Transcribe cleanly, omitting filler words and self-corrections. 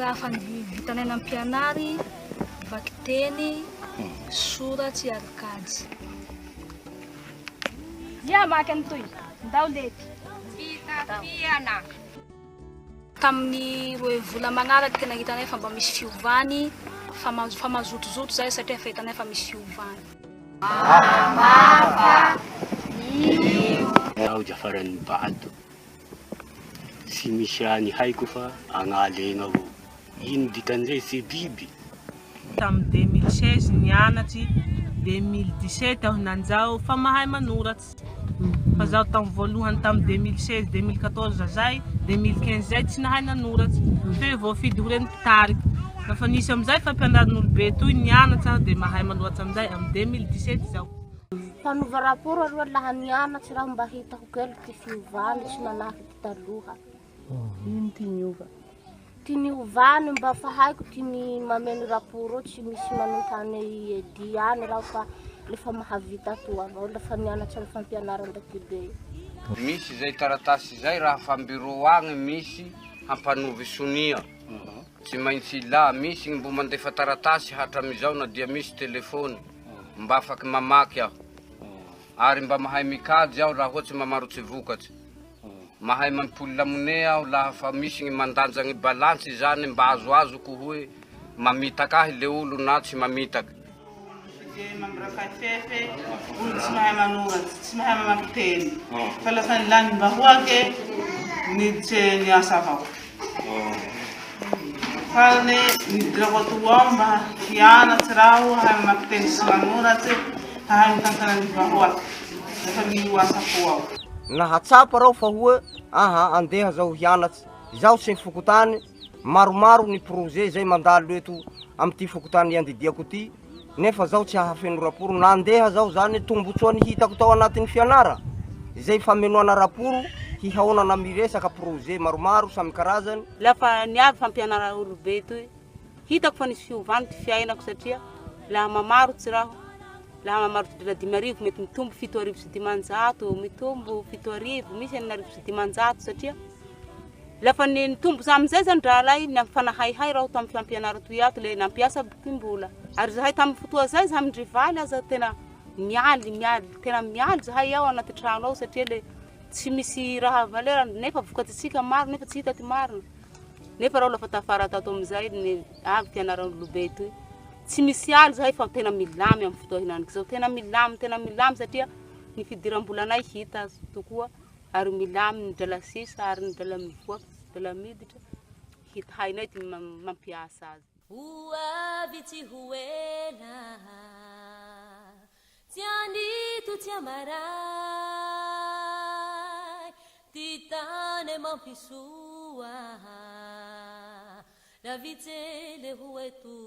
raha fa vitanay nampianary, vaky teny, soratsy ary kajy. Dia maky an'itoy, ndao lety. Fitafiana. Tamin'ny roe vola magnaraky tena hitanay fa mba misy fiovany, fa mazotozoto zay satria fa hitanay fa misy fiovany. Aho jafaran'ny bato. Tsy misy raha ny haiko fa agnalegna avao. Ino dikan'izay tsy biby. Tamin'ny 2016 nianatsy, 2017 aho nanjao fa mahay manoratsy. Fa zaho tamin'ny voalohany tamin'ny 2016, 2014 zay, 2015 zay tsy nahay nanoratsy. Fe vao fidy ho reny mpitariky. Lafa nisy amizay fampianaran'olobe toy nianatsy aho dia mahay manoratsy amizay amin'ny 2017 zao. Fanova raporo aloha laha nianatsy raha mba hitako kely ty fiovany sy manahaky ty taloha. Ino ty niova? Ty niovany mba fa haiko ty ny mameno raporo tsy misy manontany diany raha fa lefa mahavita toa avao lafa nianatsy amin'ny fampianaran-dakibe. Misy zay taratasy zay raha fambiro agny misy hampanovy sonia. Tsy maintsy ilà misy mbo mandefa taratasy hatramizao na dia misy telefony mba afaky mamaky aho. Ary mba mahay mikajy aho raha ohatsy mamarotsy vokatsy. Mahay mampilamone aho laha fa misy ny mandanja ny balansy zany mba azoazoko hoe mamitaky ahy le olo na tsy mamitaky. Mambraka fefe, olo tsy mahay manoratsy, tsy mahay mamaky teny. Fa lafa nilany mbahoake, niditsy niasa avao. Fa nidira kotoa mba hianatsy raho, hahay mamaky teny sy manoratsy, hahay mitantana ny mbahoake. Lafa miasa koa aho. Nahatsapa raho fa hoe andeha zao hianatsy. Zaho tsy fokotany, maromaro ny projet zay mandalo eto amty fokotany andidiako ty. Nefa zaho tsy hahafeno raporo, nandeha zaho zany tombotsoa ny hitako tao anatin'ny fianara. Zay famenoana raporo, hihaonana miresaka projet maromaro samy karazany. Lafa niavy fampianara olobe toy, hitako fa nisy fiovany ty fiainako satria laha mamarotsy raho. Laha mamarotsy dra 5,000 mety mitombo 7,500, mitombo 7,000, misy 8,500 satria lafa nitombo samizay zany raha lay nafanahaihay raho tamin'ny fampianara toy ato le nampiasa bokim-bola. Ary zahay tamin'ny fotoa zay zahay mindrivaly aza tena mialy, tena mialy zahay ao anaty trano ao satria le tsy misy raha valera nefa vokatsitsika maro nefa tsy hita ty marina. Nefa raho lafa tafara tato amizay ny avy fianaran'olobe toy. Tsy misy aly zahay fa tena milamy amin'ny fotoa hinaniky zao. Tena milamy satria ny fidiram-bolanay hita tokoa ary milamy ny drala sisa ary ny drala mivoaky, drala miditra. Hita hainay ty mampiasa azy. Uavi ti huela, tianito ti amarai, titane mampisua, la vitele huetu.